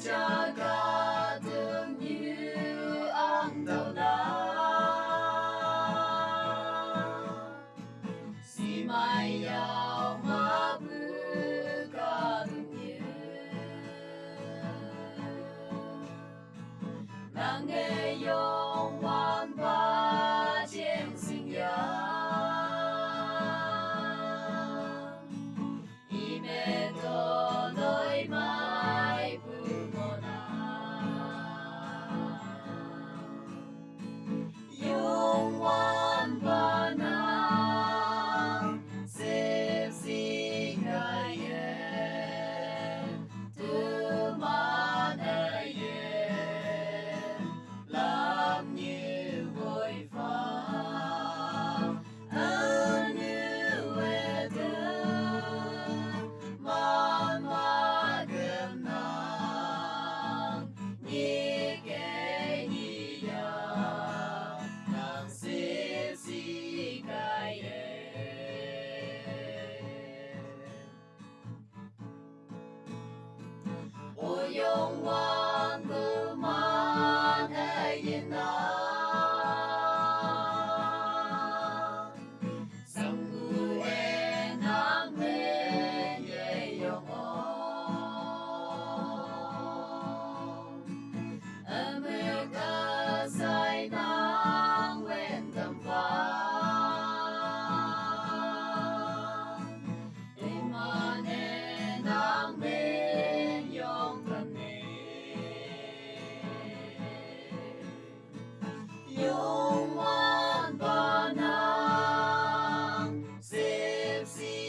Jaga từng như ang tàu đá si mai yao ma bu ca từng như nàng nghe yong wan ba chieng sinh ya ime to nơi mai bu One banana, sip si kaya, tu mana ye, làm như vội vã, như về ma gần nàng, như kẻ như ya. Yung wan man ay na Sanggu e nam me ye yung America say nang wen tâm pha Iman e nang me yung Yung wan ba nang sip si